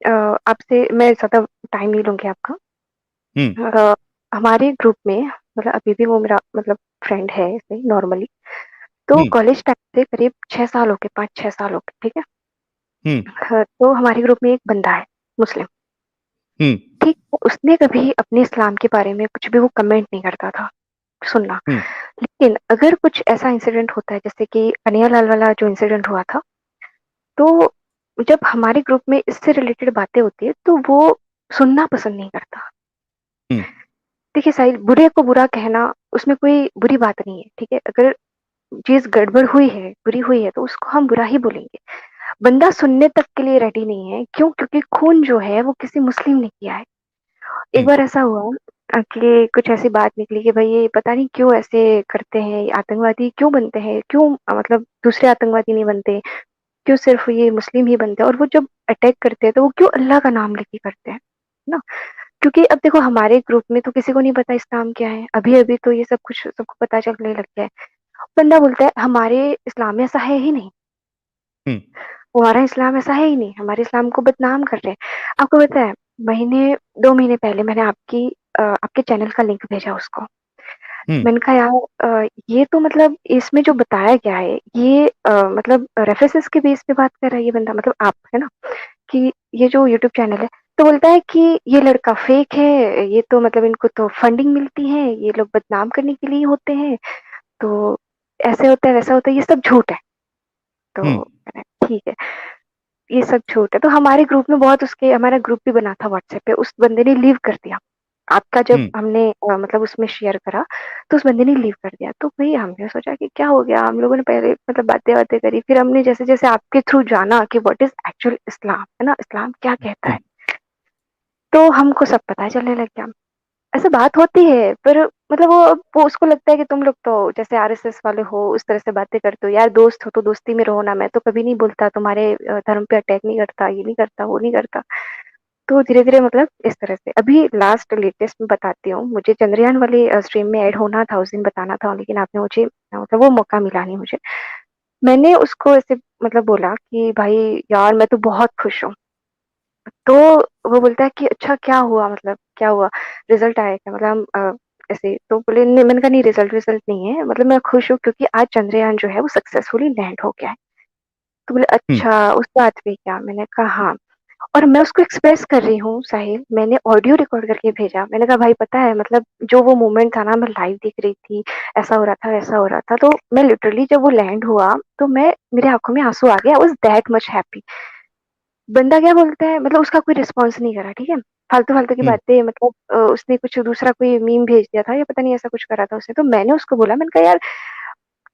आपसे मैं ज़्यादा टाइम नहीं लूँगी आपका। हम्म। हमारे ग्रुप में मतलब अभी भी वो मेरा मतलब फ्रेंड है ऐसे नॉर्मली। तो हम्म। कॉलेज टाइम से करीब 6 साल हो गए, 5-6 साल हो गए, ठीक है? हम्म। तो हमारे ग्रुप में एक बंदा है मुस्लिम, हम्म। ठीक है? उसने कभी अपने इस्लाम के बारे में कुछ भी वो कमेंट नहीं करता था, सुनना। हम्म। लेकिन अगर कुछ ऐसा इंसिडेंट होता है जैसे कि कन्हैयालाल वाला जो इंसिडेंट हुआ था, तो जब हमारे ग्रुप में इससे रिलेटेड बातें होती है, तो वो सुनना पसंद नहीं करता। हम्म। देखिए साहिल, बुरे को बुरा कहना उसमें कोई बुरी बात नहीं है, ठीक है? अगर चीज़ गड़बड़ हुई है, बुरी हुई है, तो उसको हम बुरा ही बोलेंगे। बंदा सुनने तक के लिए रेडी नहीं है, क्यों? क्योंकि खून जो है वो किसी मुस्लिम ने किया है। एक हम्म। बार ऐसा हुआ कि कुछ ऐसी बात निकली कि भाई ये पता नहीं क्यों ऐसे करते हैं, ये आतंकवादी क्यों बनते हैं, क्यों मतलब दूसरे आतंकवादी नहीं बनते, क्यों सिर्फ ये मुस्लिम ही बनते हैं, और वो जब अटैक करते हैं तो वो क्यों अल्लाह का नाम लेके करते हैं ना? क्योंकि अब देखो हमारे ग्रुप में तो किसी को नहीं पता इस्लाम क्या है, अभी अभी तो ये सब कुछ सबको पता चलने लग गया है। बंदा बोलता है हमारे इस्लाम में ऐसा है ही नहीं, हम्म। हमारा इस्लाम ऐसा है ही नहीं, हमारे इस्लाम को बदनाम कर रहे हैं। आपको पता है, महीने 2 महीने पहले मैंने आपके चैनल का लिंक भेजा उसको। हम्म। मैंने कहा यार ये तो मतलब इसमें जो बताया गया है ये मतलब रेफरेंसेस के बेस पे बात कर रहा है ये बंदा, मतलब आप है ना, कि ये जो यूट्यूब चैनल है। तो बोलता है कि ये लड़का फेक है, ये तो मतलब इनको तो फंडिंग मिलती है, ये लोग बदनाम करने के लिए होते हैं, तो ऐसे होता है वैसा होता है, ये सब झूठ है। तो हम्म। मैंने ठीक है, ये सब झूठ है। तो हमारे ग्रुप में बहुत उसके हमारा ग्रुप भी बना था व्हाट्सएप पे, उस बंदे ने लीव कर दिया। आपका जब हम्म। हमने मतलब उसमें शेयर करा, तो उस बंदे ने लीव कर दिया। तो भाई हमने सोचा कि क्या हो गया, हम लोगों ने पहले मतलब बातें बातें करी, फिर हमने जैसे जैसे आपके थ्रू जाना कि व्हाट इज एक्चुअल इस्लाम, है ना, इस्लाम क्या कहता है, हम्म। तो हमको सब पता चलने लग गया। ऐसे बात होती है, पर मतलब वो उसको लगता है कि तुम लोग तो जैसे आरएसएस वाले हो, उस तरह से बातें करते हो। यार दोस्त हो तो दोस्ती में रहो ना, मैं तो कभी नहीं बोलता तुम्हारे धर्म पे अटैक नहीं करता, ये नहीं करता, वो नहीं करता। तो धीरे धीरे मतलब इस तरह से अभी लास्ट लेटेस्ट में बताती हूँ। मुझे चंद्रयान वाले स्ट्रीम में ऐड होना था, उस दिन बताना था, लेकिन आपने मुझे मतलब वो मौका मिला नहीं मुझे। मैंने उसको ऐसे मतलब बोला कि भाई यार मैं तो बहुत खुश हूँ। तो वो बोलता है कि अच्छा क्या हुआ, मतलब क्या हुआ, रिजल्ट आया क्या, मतलब ऐसे तो बोले नहीं। मैंने कहा नहीं, रिजल्ट रिजल्ट नहीं है, मतलब मैं खुश हूँ क्योंकि आज चंद्रयान जो है वो सक्सेसफुली लैंड हो गया है। तो बोले हम्म। अच्छा उस बात पे क्या, मैंने कहा हाँ। और मैं उसको एक्सप्रेस कर रही हूँ साहिल, मैंने ऑडियो रिकॉर्ड करके भेजा। मैंने कहा भाई पता है मतलब जो वो मोमेंट था ना, मैं लाइव देख रही थी, ऐसा हो रहा था वैसा हो रहा था, तो मैं लिटरली जब वो लैंड हुआ तो मैं मेरे आंखों में आंसू आ गया, I was that much happy. बंदा क्या बोलता है, मतलब उसका कोई रिस्पॉन्स नहीं करा, ठीक है? फालतू फालतू की हम्म। बातें, मतलब उसने कुछ दूसरा कोई मीम भेज दिया था या पता नहीं ऐसा कुछ करा था उसने। तो मैंने उसको बोला, मैंने कहा यार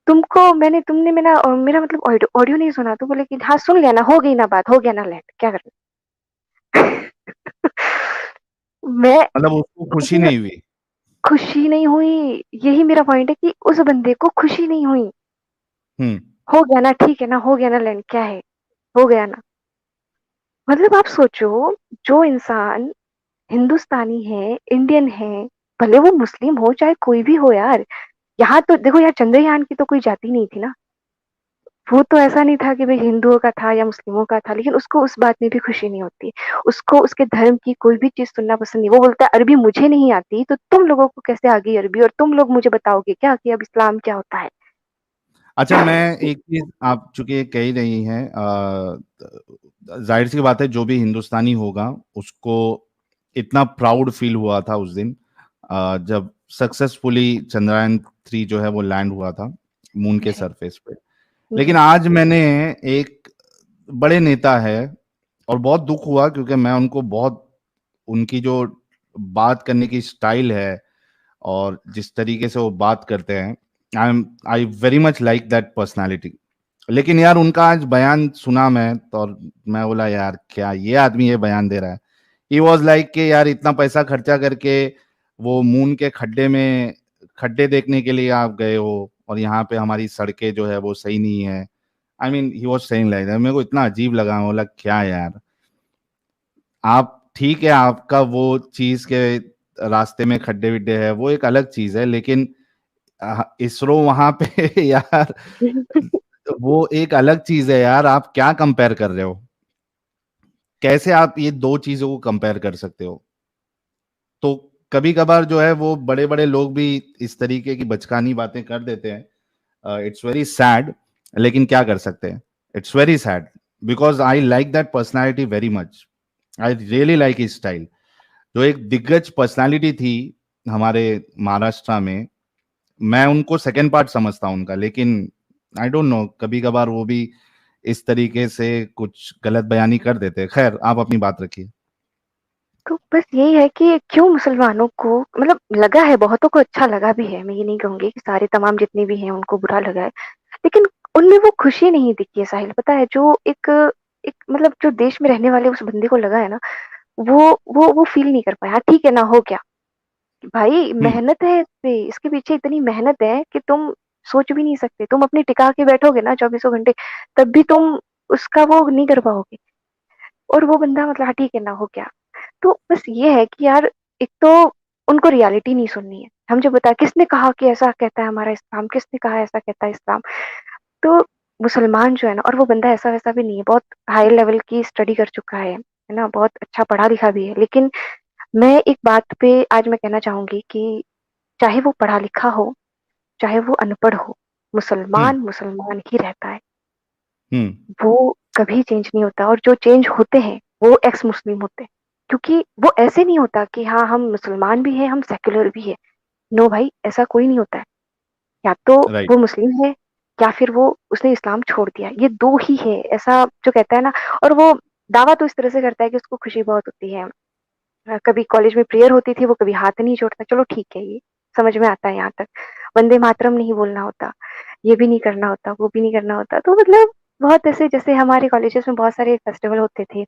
तुमने मेरा मतलब ऑडियो ऑडियो नहीं सुना? तो बोले कि हाँ सुन लिया ना, हो गई ना बात, हो गया ना लैंड, क्या कर मैं मतलब उसको खुशी नहीं हुई। खुशी नहीं हुई। यही मेरा पॉइंट है कि उस बंदे को खुशी नहीं हुई। हम्म। हो गया ना, ठीक है ना, हो गया ना लैंड, क्या है, हो गया ना। मतलब आप सोचो, जो इंसान हिंदुस्तानी है, इंडियन है, भले वो मुस्लिम हो चाहे कोई भी हो यार। यहाँ तो देखो यार, चंद्रयान की तो कोई जाति नहीं थी ना। वो तो ऐसा नहीं था कि भाई हिंदुओं का था या मुस्लिमों का था, लेकिन उसको उस बात में भी खुशी नहीं होती। उसको उसके धर्म की कोई भी चीज सुनना पसंद नहीं। वो बोलता है अरबी मुझे नहीं आती, तो तुम लोगों को कैसे आ गई अरबी, और तुम लोग मुझे बताओगे क्या कि अब इस्लाम क्या होता है। अच्छा, मैं एक चीज, आप चूंकि कह ही रही हैं, जाहिर सी बात है जो भी हिंदुस्तानी होगा उसको इतना प्राउड फील हुआ था उस दिन, जब सक्सेसफुली चंद्रयान 3 जो है वो लैंड हुआ था मून के जी। सरफेस पे। हम्म। लेकिन आज मैंने एक बड़े नेता है, और बहुत दुख हुआ क्योंकि मैं उनको बहुत, उनकी जो बात करने की स्टाइल है और जिस तरीके से वो बात करते हैं, I very much like that personality. लेकिन यार उनका आज बयान सुना मैं तो, और मैं बोला यार क्या ये आदमी ये बयान दे रहा है। ही वॉज लाइक कि यार इतना पैसा खर्चा करके वो मून के खड्डे में खड्डे देखने के लिए आप गए हो, और यहाँ पे हमारी सड़कें जो है वो सही नहीं है। I mean he was saying like that. मेरे को इतना अजीब लगा, मैं बोला क्या यार, आप ठीक है, आपका वो चीज के रास्ते में खड्डे विड्डे है वो एक अलग चीज है, लेकिन इसरो वहां पे यार वो एक अलग चीज है यार, आप क्या कंपेयर कर रहे हो? कैसे आप ये 2 चीज़ों को कंपेयर कर सकते हो? तो कभी-कभार जो है वो बड़े-बड़े लोग भी इस तरीके की बचकानी बातें कर देते हैं। इट्स वेरी सैड, लेकिन क्या कर सकते हैं? It's very sad because I like that personality very much. I really like his style. जो एक दिग्गज पर्सनैलिटी थी हमारे महाराष्ट्र में, मैं उनको सेकंड पार्ट समझता हूँ उनका, लेकिन आई डोंट नो, कभी-कभार वो भी इस तरीके से कुछ गलत बयानी कर देते हैं। खैर, आप अपनी बात रखिए। तो बस यही है कि क्यों मुसलमानों को मतलब लगा है, बहुतों को अच्छा लगा भी है, मैं ये नहीं कहूंगी कि सारे तमाम जितने भी हैं उनको बुरा लगा है, लेकिन उनमें वो खुशी नहीं दिखी है साहिल, पता है? जो एक एक मतलब जो देश में रहने वाले उस बंदे को लगा है ना, वो फील नहीं कर पाया। हाँ, ठीक है ना, हो क्या भाई, हुँ, मेहनत है इस पे, इसके पीछे इतनी मेहनत है कि तुम सोच भी नहीं सकते। तुम अपनी टिका के बैठोगे ना चौबीसों घंटे, तब भी तुम उसका वो नहीं कर पाओगे। और वो बंदा मतलब हाँ ठीक है ना, हो क्या। तो बस ये है कि यार, एक तो उनको रियलिटी नहीं सुननी है। हम जो बता, किसने कहा कि ऐसा कहता है हमारा इस्लाम, किसने कहा ऐसा कहता है इस्लाम। तो मुसलमान जो है ना, और वो बंदा ऐसा वैसा भी नहीं है, बहुत हाई लेवल की स्टडी कर चुका है ना, बहुत अच्छा पढ़ा लिखा भी है। लेकिन मैं एक बात पे आज मैं कहना चाहूंगी कि चाहे वो पढ़ा लिखा हो, चाहे वो अनपढ़ हो, हुँ, मुसलमान मुसलमान ही रहता है। हुँ, वो कभी चेंज नहीं होता, और जो चेंज होते हैं वो एक्स मुस्लिम होते हैं। क्योंकि वो ऐसे नहीं होता कि हाँ हम मुसलमान भी हैं, हम सेक्युलर भी है। नो भाई, ऐसा कोई नहीं होता है। या तो राइट। वो मुस्लिम है, या फिर वो उसने इस्लाम छोड़ दिया, ये दो ही है ऐसा जो कहता है ना। और वो दावा तो इस तरह से करता है कि उसको खुशी बहुत होती है। कभी कॉलेज में प्रेयर होती थी, वो कभी हाथ नहीं जोड़ता, चलो ठीक है, ये समझ में आता है यहाँ तक। वंदे मातरम नहीं बोलना होता, ये भी नहीं करना होता, वो भी नहीं करना होता। तो मतलब बहुत ऐसे, जैसे हमारे कॉलेजेस में बहुत सारे फेस्टिवल होते थे,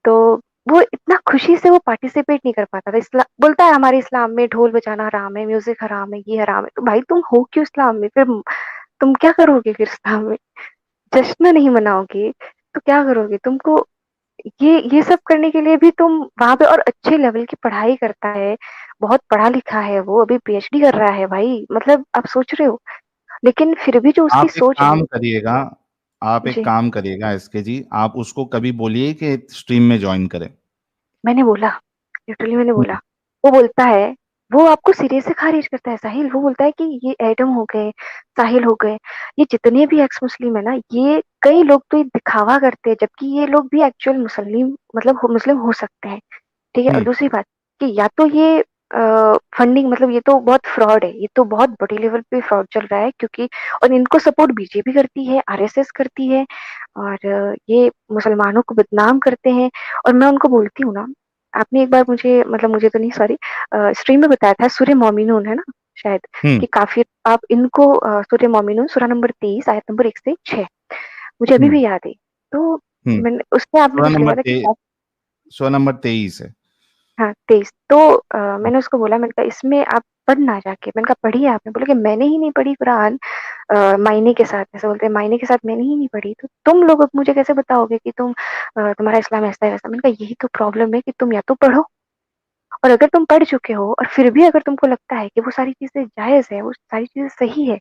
तो वो इतना खुशी से वो पार्टिसिपेट नहीं कर पाता था। इस्लाम बोलता है हमारे इस्लाम में ढोल बजाना हराम है, म्यूजिक हराम है, ये हराम है। तो भाई तुम हो क्यों इस्लाम में फिर? तुम क्या करोगे फिर इस्लाम में? जश्न नहीं मनाओगे तो क्या करोगे? तुमको ये सब करने के लिए भी तुम वहां पे, और अच्छे लेवल की पढ़ाई करता है, बहुत पढ़ा लिखा है, वो अभी पीएचडी कर रहा है भाई, मतलब आप सोच रहे हो। लेकिन फिर भी जो उसकी आप एक सोच है। काम करिएगा आप एक जी, काम करिएगा एसके जी, आप उसको कभी बोलिए कि स्ट्रीम में जॉइन करे। मैंने बोला, लिटरली मैंने हुँ, बोला। वो बोलता है, वो आपको सिरे से खारिज करता है साहिल। वो बोलता है कि ये एडम हो गए, साहिल हो गए, ये जितने भी एक्स मुस्लिम है ना, ये कई लोग तो ये दिखावा करते हैं, जबकि ये लोग भी एक्चुअल मुस्लिम मतलब मुस्लिम हो सकते हैं। ठीक है। हुँ, और दूसरी बात कि या तो ये फंडिंग, मतलब ये तो बहुत फ्रॉड है, ये तो बहुत बड़ी लेवल पे फ्रॉड चल रहा है, क्योंकि और इनको सपोर्ट बीजेपी करती है, आरएसएस करती है, और ये मुसलमानों को बदनाम करते हैं। और मैं उनको बोलती हूँ ना, आपने एक बार मुझे, मतलब मुझे तो नहीं, सॉरी, स्ट्रीम में बताया था, सूर्य मोमिनून है ना शायद, हुँ, कि काफिर आप इनको सूर्य मोमिनून सूरा नंबर 23 आयत नंबर 1 से 6, मुझे अभी हुँ, भी याद है। तो हुँ। मैंने उसमें आपने सोरा कुछ नंबर लिखा था कि ते सोरा नंबर 23 है। हाँ 23। तो हुँ, मैंने उसको बोला, मैंने कहा इसमें आप पढ़ना जाके, मैंने कहा पढ़ी है आपने? बोले कि मैंने ही नहीं पढ़ी कुरान मायने के साथ, ऐसे बोलते हैं, मायने के साथ मैंने ही नहीं पढ़ी, तो तुम लोग अब मुझे कैसे बताओगे कि तुम्हारा इस्लाम ऐसा है वैसा। मैंने कहा यही तो प्रॉब्लम है कि तुम या तो पढ़ो, और अगर तुम पढ़ चुके हो और फिर भी अगर तुमको लगता है कि वो सारी चीजें जायज है, वो सारी चीजें सही है,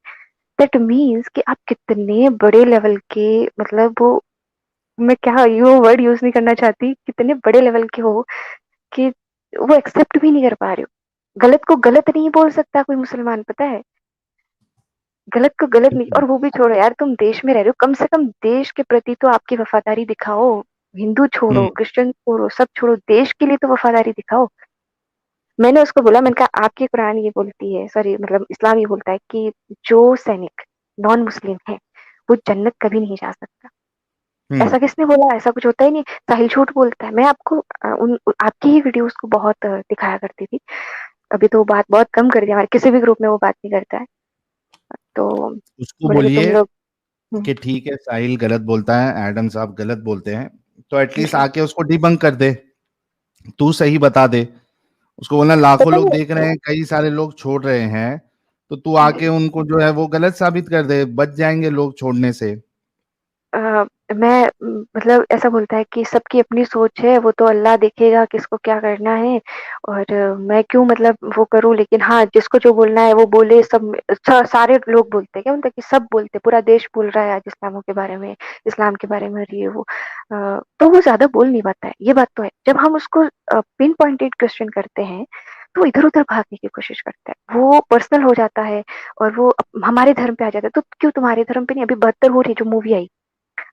दैट मीन्स कि आप कितने बड़े लेवल के, मतलब वो, मैं क्या ये वर्ड यूज नहीं करना चाहती, कितने बड़े लेवल के हो कि वो एक्सेप्ट भी नहीं कर पा रहे हो। गलत को गलत नहीं बोल सकता कोई मुसलमान, पता है? गलत को गलत नहीं। बिल्कुल। और वो भी छोड़ो यार, तुम देश में रह रहे हो, कम से कम देश के प्रति तो आपकी वफादारी दिखाओ। हिंदू हुँ, छोड़ो, क्रिश्चियन छोड़ो, सब छोड़ो, देश के लिए तो वफादारी दिखाओ। मैंने उसको बोला, मैंने कहा आपकी कुरान ये बोलती है, सॉरी मतलब इस्लाम ये बोलता है कि जो सैनिक नॉन मुस्लिम है वो जन्नत कभी नहीं जा सकता। हुँ। ऐसा किसने बोला? ऐसा कुछ होता ही नहीं। साहिल झूठ बोलता है। मैं आपको आपकी ही वीडियोस को बहुत दिखाया करती थी। अभी तो बात बहुत कम कर दिया, हमारे किसी भी ग्रुप में वो बात नहीं करता है। तो उसको बोले कि तुम बोलिए लोग। हम्म, कि ठीक है, साहिल गलत बोलता है, एडम साहब गलत बोलते हैं, तो एटलीस्ट जी। आके उसको डिबंक कर दे, तू सही बता दे। उसको बोलना लाखों पता लोग है। देख रहे हैं, कई सारे लोग छोड़ रहे हैं, तो तू आके जी। उनको जो है वो गलत साबित कर दे, बच जाएँगे लोग छोड़ने से। मैं मतलब ऐसा बोलता है कि सबकी अपनी सोच है, वो तो अल्लाह देखेगा किसको क्या करना है, और मैं क्यों मतलब वो करूँ, लेकिन हाँ, जिसको जो बोलना है वो बोले। सब सारे लोग बोलते हैं, क्या बोलते हैं कि सब बोलते हैं, पूरा देश बोल रहा है आज इस्लामों के बारे में, इस्लाम के बारे में, और ये वो। तो वो ज़्यादा बोल नहीं पाता है, ये बात तो है। जब हम उसको पिन पॉइंटेड क्वेश्चन करते हैं, तो इधर-उधर भागने की कोशिश करता है। वो पर्सनल हो जाता है और वो हमारे धर्म पे आ जाता है, तो क्यों तुम्हारे धर्म पे नहीं? अभी 72 हो रही जो मूवी आई,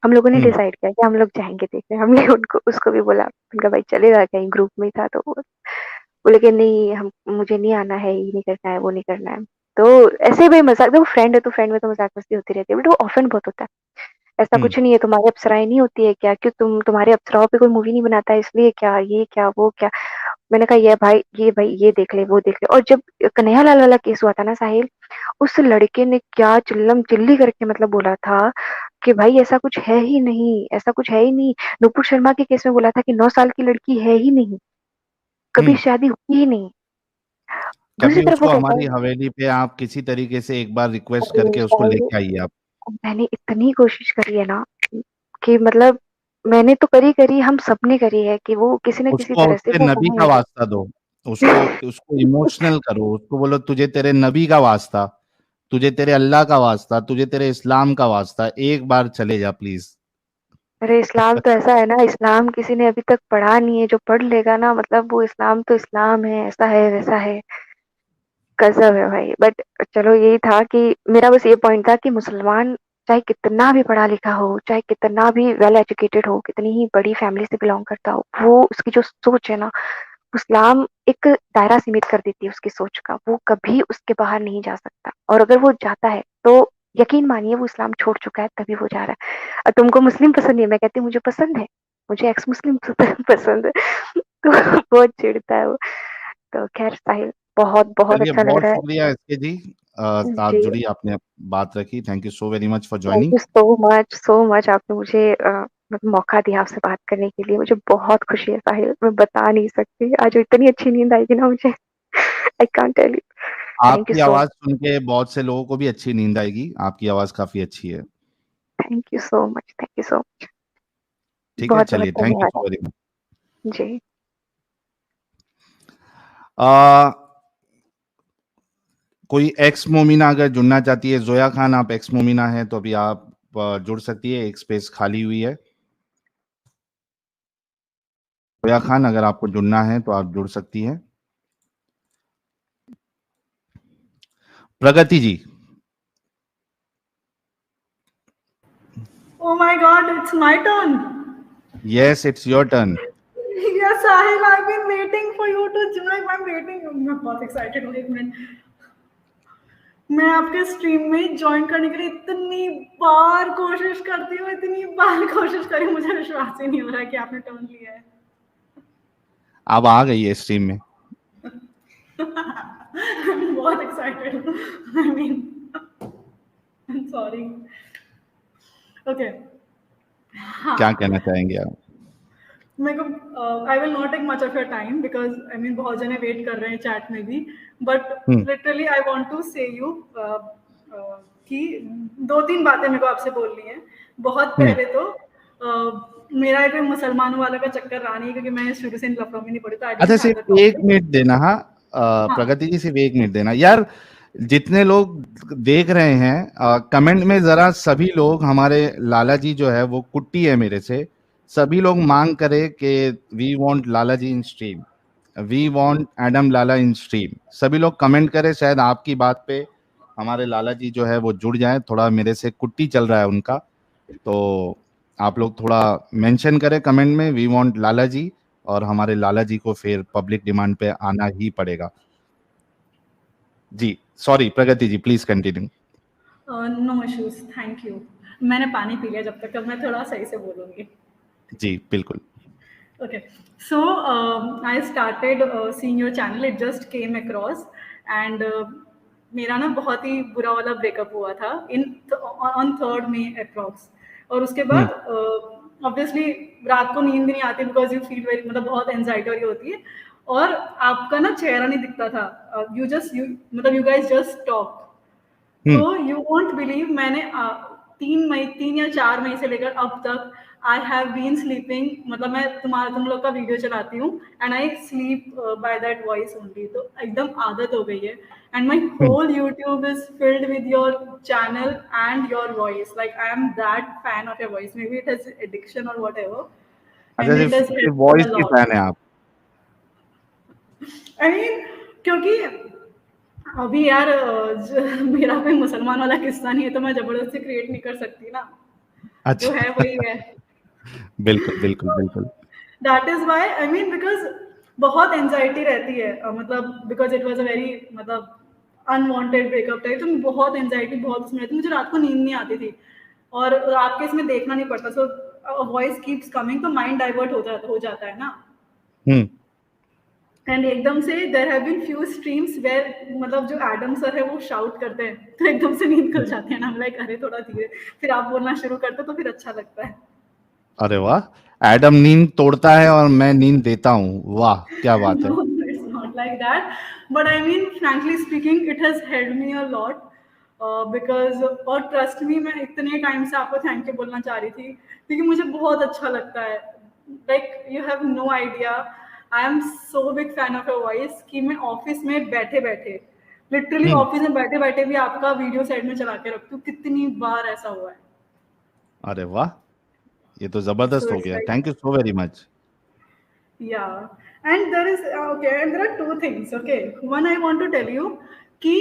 हम लोगों ने हम्म। डिसाइड किया कि हम लोग जाएँगे देखने। हमने उनको उसको भी बोला, उनका भाई चलेगा, कहीं ग्रुप में ही था, तो वो बोले कि नहीं, हम मुझे नहीं आना है, ये नहीं करना है, वो नहीं करना है। तो ऐसे ही भाई मज़ाक, देखो फ्रेंड है तो फ्रेंड में तो मज़ाक-मस्ती होती रहती है, बट वो ऑफेंड बहुत होता है। ऐसा हम्म। कुछ नहीं है, तुम्हारी अप्सराएँ नहीं होती है क्या? क्यों तुम्हारे अप्सराओं पे कोई मूवी नहीं बनाता है इसलिए क्या? ये क्या, वो क्या? मैंने कहा ये भाई ये देख ले, वो देख ले। और जब कन्हैया लाल वाला केस हुआ था ना साहिल, उस लड़के ने क्या चिल्लम-चिल्ली करके मतलब बोला था कि भाई ऐसा कुछ है ही नहीं, ऐसा कुछ है ही नहीं। नुपुर शर्मा के केस में बोला था कि 9 साल की लड़की है ही नहीं, कभी हम्म। शादी हुई ही नहीं। दूसरी कभी तरफ वो उसको कहता हमारी है, हवेली पे आप किसी तरीके से एक बार रिक्वेस्ट अरे करके उसको साहिल, लेके आइए आप। मैंने इतनी कोशिश करी है ना कि मतलब मैंने तो करी, हम सबने करी है कि वो किसी न किसी उसको तरह से उसके वो नबी वहाँ का आ जाए। वास्ता दो। उसको उसको इमोशनल करो, उसको बोलो तुझे तेरे नबी का वास्ता, तुझे तेरे अल्लाह का वास्ता, तुझे तेरे इस्लाम का वास्ता, एक बार चले जा प्लीज। अरे इस्लाम तो ऐसा है ना, इस्लाम किसी ने अभी तक पढ़ा नहीं है, जो पढ़ लेगा ना मतलब वो इस्लाम तो इस्लाम है, ऐसा है वैसा है। गजब है भाई। बट चलो, यही था कि मेरा बस ये पॉइंट था कि मुसलमान चाहे कितना भी पढ़ा लिखा हो, चाहे कितना भी वेल एजुकेटेड हो, कितनी ही बड़ी फैमिली से बिलोंग करता हो, वो उसकी जो सोच है ना, इस्लाम एक दायरा सीमित कर देती है उसकी सोच का। वो कभी उसके बाहर नहीं जा सकता, और अगर वो जाता है तो यकीन मानिए वो इस्लाम छोड़ चुका है, तभी वो जा रहा है। और तुमको मुस्लिम पसंद नहीं है, मैं कहती हूँ मुझे पसंद है, मुझे एक्स मुस्लिम पसंद है। तो बहुत चिढ़ता है वो। तो खैर साहिल, बहुत बहुत चलिए अच्छा लग बहुत रहा शुक्रिया इसके जी। आप जी। जुड़ी, आपने बात रखी, thank you so very much for thank joining. You so much, so much. आपने मुझे मतलब मौका दिया आपसे बात करने के लिए, मुझे बहुत खुशी है साहिल, मैं बता नहीं सकती। आज इतनी अच्छी नींद आएगी ना मुझे, I can't tell you. Thank you आपकी सो आवाज सुन के बहुत से लोगों को भी अच्छी नींद आएगी, आपकी आवाज काफी अच्छी है। Thank you so much, thank you so much. ठीक है, बहुत बहुत चलिए थैंक यू धन्यवाद सो वेरी मच। जी। कोई एक्स मोमिना अगर जुड़ना चाहती है, जोया खान आप एक्स मोमिना हैं तो अभी आप जुड़ सकती है, एक स्पेस खाली हुई है। जोया खान अगर आपको जुड़ना है तो आप जुड़ सकती हैं। प्रगति जी। Oh my god, it's my turn. Yes it's your turn. Yes, Sahil, I've been waiting for you to join. I'm waiting. मैं बहुत excited हूँ, एक मिनट। मैं आपके स्ट्रीम में ज्वाइन करने के लिए इतनी बार कोशिश करती हूँ, इतनी बार कोशिश करी, मुझे विश्वास ही नहीं हो रहा है कि आपने टर्न लिया है। अब आ गई है स्ट्रीम में। मैं बहुत एक्साइटेड हूँ। I mean, sorry. ओके, क्या हाँ। कहना चाहेंगे आप? मेरे को I will not take much of your time because I mean बहुत जने वेट कर रहे हैं चैट में भी, but hmm. Literally I want to say you कि दो तीन बातें मेरे को आपसे बोलनी है। बहुत हम्म। पहले तो मेरा कोई मुसलमानों वाला का चक्कर रहा नहीं, क्योंकि मैं शुरू से इन लफड़ों में नहीं पड़ी, तो आई अच्छा डिडंट हैव द सिर्फ एक टॉपिक। मिनट देना, हाँ। हाँ, प्रगति जी सिर्फ एक मिनट देना यार। जितने लोग देख रहे हैं कमेंट में जरा सभी लोग, हमारे लाला जी जो है वो कुट्टी है मेरे से, सभी लोग मांग करे कि we want Lala ji in stream, we want Adam Lala in stream. सभी लोग कमेंट करें, शायद आपकी बात पे हमारे लाला जी जो है वो जुड़ जाए। थोड़ा मेरे से कुट्टी चल रहा है उनका, तो आप लोग थोड़ा मेंशन करें कमेंट में वी वांट लाला जी, और हमारे लाला जी को फिर पब्लिक डिमांड पे आना ही पड़ेगा। जी sorry Pragati ji, please continue. No issues, thank you. मैंने पानी पी लिया जब तक, अब मैं थोड़ा सही से बोलूंगी। जी बिल्कुल। Okay, so I started seeing your channel. It just came across, and मेरा ना बहुत ही बुरा वाला ब्रेकअप हुआ था in on 3rd May approx. और उसके हम्म। बाद ऑब्वियसली रात को नींद नहीं आती, बिकॉज यू फील वेरी, मतलब बहुत एनजाइटी वाली होती है, और आपका ना चेहरा नहीं दिखता था। यू मतलब यू गाइस जस्ट टॉक। हम्म। तो यू वोंट बिलीव, मैंने 3 या 4 मई से लेकर अब तक आई हैव बीन स्लीपिंग, मतलब मैं तुम लोग का वीडियो चलाती हूँ and I sleep by that voice only, तो एकदम आदत हो गई है। And my whole YouTube is filled with your channel and your voice, like I am that fan of your voice, maybe it is addiction और whatever, अच्छा, and it is सिर्फ help me voice a की lot. Fan है आप? I mean क्योंकि अभी यार मेरा कोई मुसलमान वाला किस्सा नहीं है, तो मैं जबरदस्ती क्रिएट नहीं कर सकती ना, जो है अच्छा। वही है। बिल्कुल बिल्कुल बिल्कुल। That is why, I mean because बहुत एंजाइटी रहती है, मतलब because it was a very मतलब अनवांटेड ब्रेकअप टाइप, तो बहुत एंजाइटी बहुत उसमें रहती, मुझे रात को नींद नहीं आती थी, और रात के इसमें देखना नहीं पड़ता, सो वॉइस कीप्स कमिंग, तो माइंड डाइवर्ट हो जाता है ना। हम्म। एंड एकदम से there have been few streams where मतलब जो एडम सर है वो शाउट करते हैं, तो एकदम से नींद खुल जाती है ना, लाइक अरे थोड़ा धीरे, फिर आप बोलना शुरू करते हो तो फिर अच्छा लगता है। अरे वाह, एडम नींद तोड़ता है और मैं नींद देता हूँ, वाह क्या बात है। No, it's not like that. But I mean, frankly speaking, it has helped me a lot. Because और ट्रस्ट मी, मैं इतने टाइम से आपको थैंक यू बोलना चाह रही थी, क्योंकि मुझे बहुत अच्छा लगता है, like you have no idea, I am so big fan of your voice कि मैं ऑफिस में बैठे बैठे, लिटरली हम्म। ऑफिस में बैठे बैठे भी आपका वीडियो साइड में चला के रखती हूँ, कितनी बार ऐसा हुआ है। अरे वाह, ये तो सो जबरदस्त हो इट्स गया, like, thank you so very much. yeah, and there is okay, and there are two things, okay, one I want to tell you कि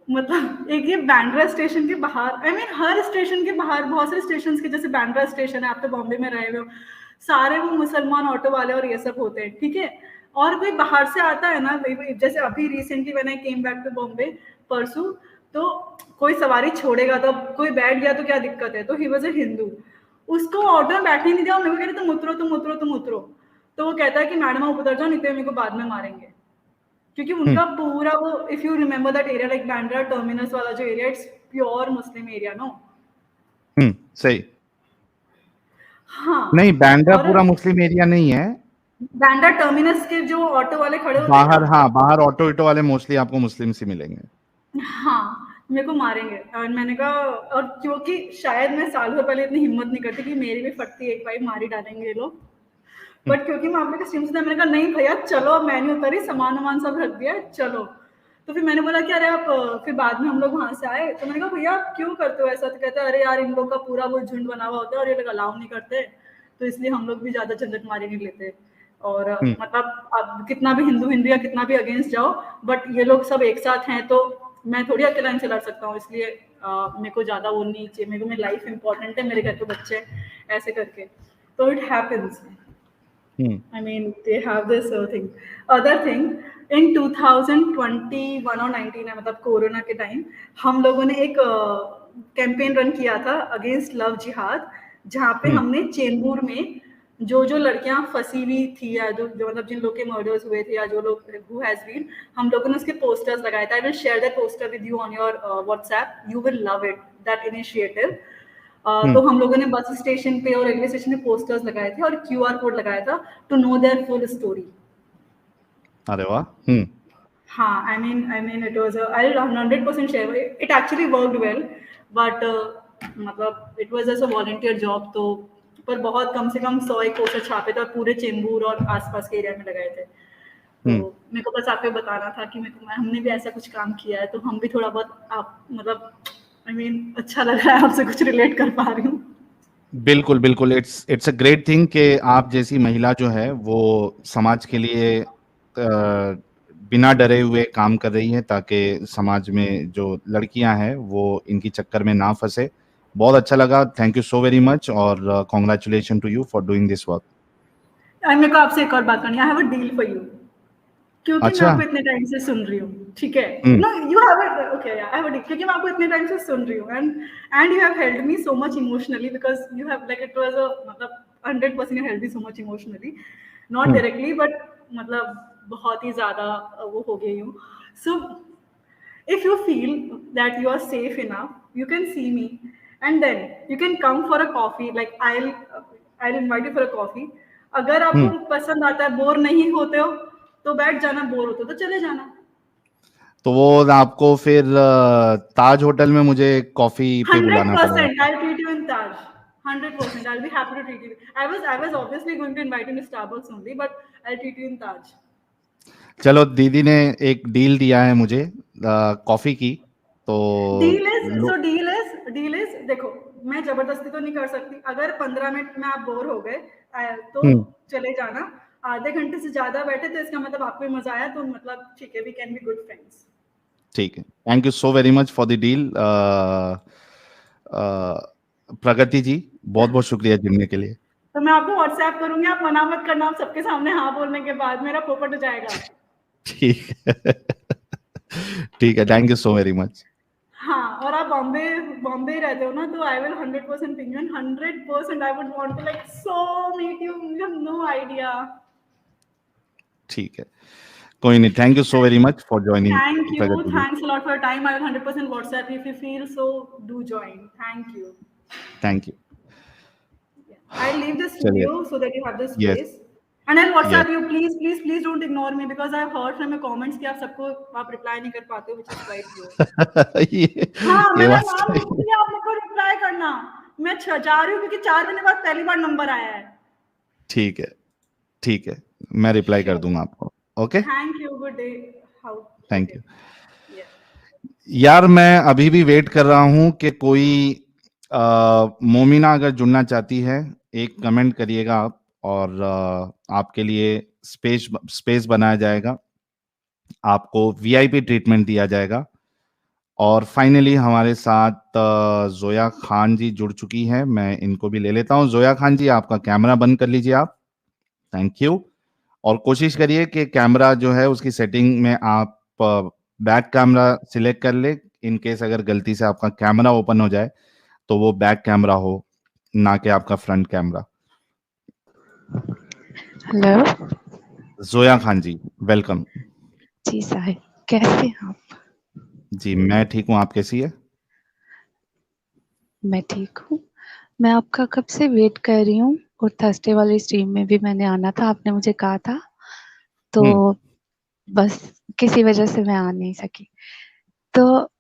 मतलब एक ये बांद्रा स्टेशन के बाहर, आई मीन हर स्टेशन के बाहर बहुत सारे स्टेशन के, जैसे बांद्रा स्टेशन है, आप तो बॉम्बे में रहे हुए हो, सारे वो मुसलमान ऑटो वाले और ये सब होते हैं, ठीक है। और कोई बाहर से आता है ना, जैसे अभी recently when I came back to Bombay परसों, तो कोई सवारी छोड़ेगा तो कोई बैठ गया तो क्या दिक्कत है, तो ही वॉज अ हिंदू, उसको ऑटो में बैठने नहीं दिया, मेरे को कह रहे तुम उतरो तुम उतरो तुम उतरो, तो वो कहता है कि मैडम आप उतर जाओ, नहीं तो मेरे को बाद में मारेंगे, क्योंकि उनका पूरा वो, if you remember that area like Bandra terminus वाला जो area, it's pure Muslim area no. सही। हाँ, नहीं, बांद्रा और पूरा मुस्लिम एरिया नहीं है। बांद्रा टर्मिनस के जो ऑटो वाले खड़े होते हैं बाहर, ना, हाँ, बाहर ऑटो इटो वाले मोस्टली आपको मुस्लिम से मिलेंगे। हाँ, मेरे को मारेंगे, और मैंने कहा, और क्योंकि शायद मैं साल भर पहले इतनी हिम्मत नहीं करती कि मेरी भी फटती एक भाई मार ही डालेंगे ये लोग, बट क्योंकि मैं आपने स्ट्रीम से था, मैंने कहा नहीं भैया चलो, अब मैं नहीं उतरी, सामान वामान सब रख दिया चलो। तो फिर मैंने बोला कि अरे आप, फिर बाद में हम लोग वहां से आए, तो मैंने कहा भैया आप क्यों करते हो ऐसा, तो कहते हैं अरे यार इन लोग का पूरा वो झुंड बना हुआ होता है और ये लोग अलाउ नहीं करते, तो इसलिए हम लोग भी ज्यादा झंझट मारी नहीं लेते, और मतलब अब कितना भी हिंदू हिंदू या कितना भी अगेंस्ट जाओ, बट ये लोग सब एक साथ हैं, तो मैं थोड़ी अकेला इनसे लड़ सकता हूँ, इसलिए मेरे को ज्यादा वो नहीं चाहिए, मेरे को मेरी लाइफ इंपॉर्टेंट है, मेरे घर के बच्चे ऐसे करके, तो it happens. I mean, they have this thing. Other thing, in 2021 और 19 है, मतलब कोरोना के टाइम हम लोगों ने एक कैंपेन रन किया था अगेंस्ट लव जिहाद, जहाँ पे हमने चेंबूर में जो लड़कियां फंसी हुई थी, या जो मतलब जिन लोग के मर्डर्स हुए थे, या जो लोग हु हैज बीन, हम लोगों ने उसके पोस्टर्स लगाए थे। I will share that poster with you on your WhatsApp, you will love it that initiative. तो हम लोगों ने बस स्टेशन पे और रेलवे स्टेशन पे पोस्टर्स लगाए थे और क्यूआर कोड लगाया था to know there full story. अरे वाह। हाँ, I mean it was I will 100% share, it actually worked well, but मतलब it was just a volunteer job, तो पर बहुत कम से कम 100 एक पोस्टर छापे थे और पूरे चेंबूर और आसपास के एरिया में लगाए थे। तो मेरे को बस आपको बताना था कि हमने भी ऐसा कुछ काम किया है, तो हम भी थोड़ा बहुत आप मतलब आई मीन अच्छा लग रहा है, आपसे कुछ रिलेट कर पा रही हूँ। बिल्कुल बिल्कुल, इट्स अ ग्रेट थिंग कि आप जैसी महिला जो है वो समाज के लिए बिना डरे हुए काम कर रही है, ताकि समाज में जो लड़कियां हैं वो इनकी चक्कर में ना फंसे। बहुत अच्छा लगा, thank you so very much, और congratulation to you for doing this work. मेरे को आपसे एक और बात करनी है, I have a deal for you, क्योंकि मैं अच्छा। आपको इतने टाइम से सुन रही हूँ, ठीक है, no you have it, okay, I have a deal, क्योंकि मैं आपको इतने टाइम से सुन रही हूँ, and you have held me so much emotionally, because you have like it was a मतलब 100% you held me so much emotionally, not directly but मतलब बहुत ही ज्यादा वो हो गई हूँ। सो if you feel that you are safe enough, you can see me, and then you can come for a coffee, like I'll invite you for a coffee। अगर आपको पसंद आता है, बोर नहीं होते हो तो बैठ जाना, बोर होते हो तो चले जाना। तो वो आपको फिर ताज होटल में मुझे कॉफी पे बुलाना पड़ेगा। 100%, I'll treat you in Taj. 100%, I'll be happy to treat you. I was obviously going to invite you to Starbucks only, but I'll treat you in Taj. चलो, दीदी ने एक डील दिया है मुझे कॉफी की, तो डील इज देखो, मैं जबरदस्ती तो नहीं कर सकती। अगर 15 मिनट में आप बोर हो गए तो चले जाना। आधे घंटे से ज्यादा बैठे तो इसका मतलब आपको भी मजा आया, तो मतलब ठीक है, we can be good friends. ठीक है, thank you so very much for the deal. Pragati ji, बहुत बहुत शुक्रिया जुड़ने के लिए। तो मैं आपको व्हाट्सएप करूंगी, आप मना मत करना, आप सबके सामने हाँ बोलने के बाद मेरा पोपट हो जाएगा। ठीक है ठीक है, thank you so very much. हाँ, और आप बॉम्बे ही रहते हो ना, तो I will 100% ping you, 100% I would want to like so meet you, you have no idea. ठीक है, कोई नहीं, thank you so very much for joining. Thank you, thanks a lot for your time. I will 100% WhatsApp you if you feel so. Do join. Thank you. Thank you. I'll leave the चलिए, studio so that you have the yes space. And I'll WhatsApp yes you. Please don't ignore me because I've heard from your comments कि आप सबको आप reply नहीं कर पाते हो, which is quite rude. हाँ, ये मैंने बात नाम सही लिख दिया, आप मेरे को reply करना। मैं जा रही हूँ क्योंकि 4 महीने बाद पहली बार नंबर आया है। ठीक है, ठीक है, मैं रिप्लाई कर दूंगा आपको। Okay, Thank you. Good day. How? Thank Okay. You. Yeah. यार, मैं अभी भी वेट कर रहा हूं कि कोई मोमिना अगर जुड़ना चाहती है, एक कमेंट करिएगा आप, और आपके लिए स्पेस बनाया जाएगा, आपको वीआईपी ट्रीटमेंट दिया जाएगा। और फाइनली हमारे साथ जोया खान जी जुड़ चुकी हैं, मैं इनको भी ले लेता हूं। जोया खान जी, आपका कैमरा बंद कर लीजिए आप, थैंक यू। और कोशिश करिए कि कैमरा जो है उसकी सेटिंग में आप बैक कैमरा सिलेक्ट कर ले। इन केस अगर गलती से आपका कैमरा ओपन हो जाए तो वो बैक कैमरा हो, ना कि आपका front camera. Hello Zoya Khan ji, welcome. जी साहिब, कैसे हैं आप? जी मैं ठीक हूँ, आप कैसी है? मैं ठीक हूँ। मैं आपका कब से वेट कर रही हूँ, और थर्सडे वाली स्ट्रीम में भी मैंने आना था, आपने मुझे कहा था, तो बस किसी वजह से मैं आ नहीं सकी। तो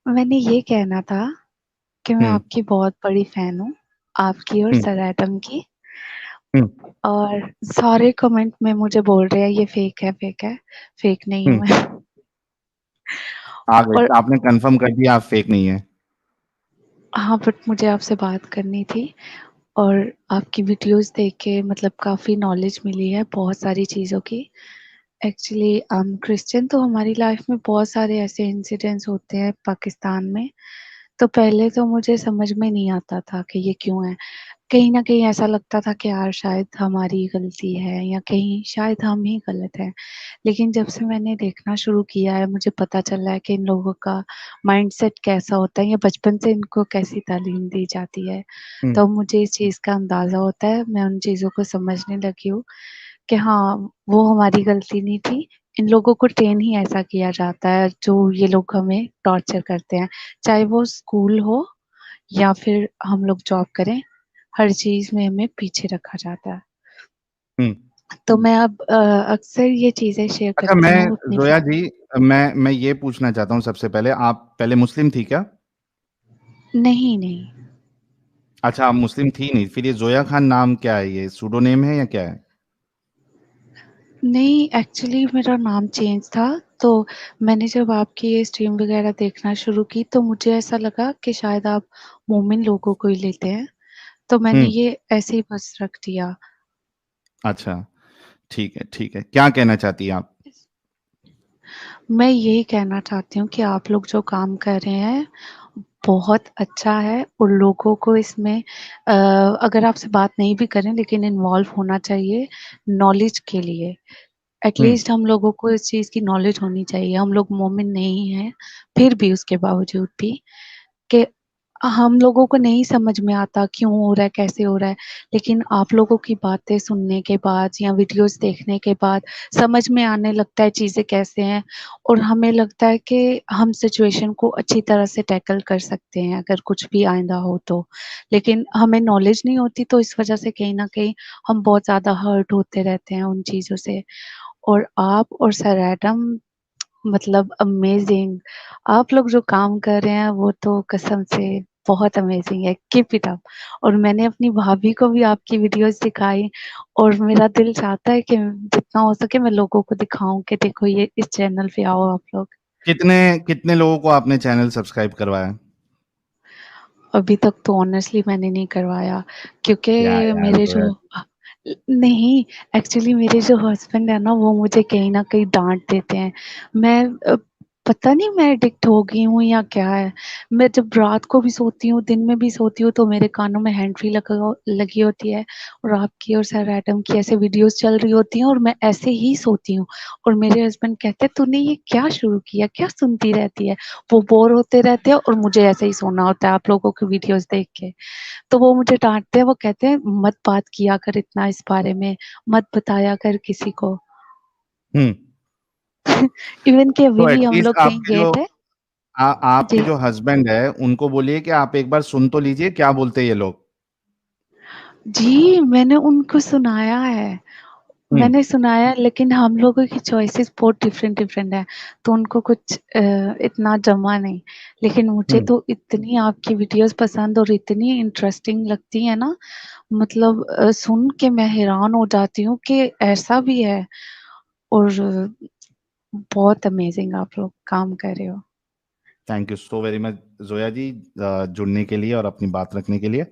मैंने ये कहना था कि मैं आपकी बहुत बड़ी फैन हूँ, आपकी और सर एडम की। और सारे कमेंट में मुझे बोल रहे हैं ये फेक है, फेक है। फेक नहीं हूँ मैं। आ गए, और आपने कंफर्म कर दिया आप फेक नहीं है। हाँ, बट मुझे आपसे बात करनी थी, और आपकी वीडियोस देख के मतलब काफ़ी नॉलेज मिली है बहुत सारी चीज़ों की। एक्चुअली क्रिश्चियन, तो हमारी लाइफ में बहुत सारे ऐसे इंसिडेंट्स होते हैं पाकिस्तान में। तो पहले तो मुझे समझ में नहीं आता था कि ये क्यों है। कहीं न कहीं ऐसा लगता था कि यार शायद हमारी गलती है, या कहीं शायद हम ही गलत हैं। लेकिन जब से मैंने देखना शुरू किया है, मुझे पता चला है कि इन लोगों का माइंडसेट कैसा होता है, या बचपन से इनको कैसी तालीम दी जाती है। तो मुझे इस चीज़ का अंदाज़ा होता है, मैं उन चीज़ों को समझने लगी हूँ कि हाँ, वो हमारी गलती नहीं थी। इन लोगों को ट्रेन ही ऐसा किया जाता है, जो ये लोग हमें टॉर्चर करते हैं। चाहे वो स्कूल हो या फिर हम लोग जॉब करें, हर चीज़ में हमें पीछे रखा जाता है। तो मैं अब अक्सर ये चीज़ें शेयर अच्छा, करती मैं हूँ अपनी जोया जी, मैं ये पूछना चाहता हूँ सबसे पहले, आप पहले मुस्लिम थी क्या? नहीं। अच्छा, आप मुस्लिम थी नहीं, फिर ये जोया खान नाम क्या है? ये सूडो नेम है या क्या है? नहीं, एक्चुअली मेरा नाम चेंज था। तो मैंने जब आपकी ये स्ट्रीम वगैरह देखना शुरू की, तो मुझे ऐसा लगा कि शायद आप मोमिन लोगों को ही लेते हैं, तो मैंने ये ऐसे ही बस रख दिया। अच्छा, ठीक है, ठीक है। क्या कहना चाहती हैं आप? मैं यही कहना चाहती हूँ कि आप लोग जो काम कर रहे हैं बहुत अच्छा है, और लोगों को इसमें अगर आपसे बात नहीं भी करें लेकिन इन्वॉल्व होना चाहिए नॉलेज के लिए। एटलीस्ट हम लोगों को इस चीज़ की नॉलेज होनी चाहिए। हम लोग मोमिन नहीं हैं, फिर भी उसके बावजूद भी कि हम लोगों को नहीं समझ में आता क्यों हो रहा है, कैसे हो रहा है। लेकिन आप लोगों की बातें सुनने के बाद या वीडियोस देखने के बाद समझ में आने लगता है चीज़ें कैसे हैं, और हमें लगता है कि हम सिचुएशन को अच्छी तरह से टैकल कर सकते हैं अगर कुछ भी आइंदा हो तो। लेकिन हमें नॉलेज नहीं होती, तो इस वजह से कहीं न कहीं हम बहुत ज़्यादा हर्ट होते रहते हैं उन चीज़ों से। और आप और सर एडम मतलब अमेजिंग। आप लोग जो काम कर रहे हैं वो तो कसम से बहुत अमेजिंग है, कीप इट अप। और मैंने अपनी भाभी को भी आपकी वीडियोस दिखाई और मेरा दिल चाहता है कि जितना हो सके मैं लोगों को दिखाऊं कि देखो ये इस चैनल पे आओ आप लोग। कितने कितने लोगों को आपने चैनल सब्सक्राइब करवाया? अभी तक तो ऑनेस्टली मैंने नहीं करवाया क्योंकि क्या यार मेरे जोया। जो नहीं, एक्चुअली मेरे जो हस्बैंड है ना वो मुझे कहीं ना कहीं डांट देते हैं। मैं पता नहीं मैं एडिक्ट हो गई हूँ या क्या है। मैं जब रात को भी सोती हूँ दिन में भी सोती हूँ तो मेरे कानों में हैंड फ्री लगी होती है और आपकी और सर एडम की ऐसे वीडियोस चल रही होती हैं और मैं ऐसे ही सोती हूँ। और मेरे हस्बैंड कहते हैं तूने ये क्या शुरू किया, क्या सुनती रहती है। वो बोर होते रहते हैं और मुझे ऐसे ही सोना होता है आप लोगों की वीडियोस देख के। तो वो मुझे डांटते हैं, वो कहते हैं मत बात किया कर इतना इस बारे में, मत बताया कर किसी को। हम्म। इवन कि अभी तो भी हम एटलीस्ट लोग कहीं गए थे। आपके जी जो हस्बैंड है उनको बोलिए कि आप एक बार सुन तो लीजिए क्या बोलते हैं ये लोग। जी, मैंने उनको सुनाया है। हम्म। मैंने सुनाया लेकिन हम लोगों की चॉइसेस बहुत डिफरेंट डिफरेंट है तो उनको कुछ इतना जमा नहीं। लेकिन मुझे हम्म। तो इतनी आपकी वीडियोस पसंद और इतनी इंटरेस्टिंग लगती है ना, मतलब सुन के मैं हैरान हो जाती हूँ कि ऐसा भी है। और बहुत अमेजिंग आप लोग काम कर रहे हो। Thank you so very much Zoya ji, जुड़ने के लिए और अपनी बात रखने के लिए।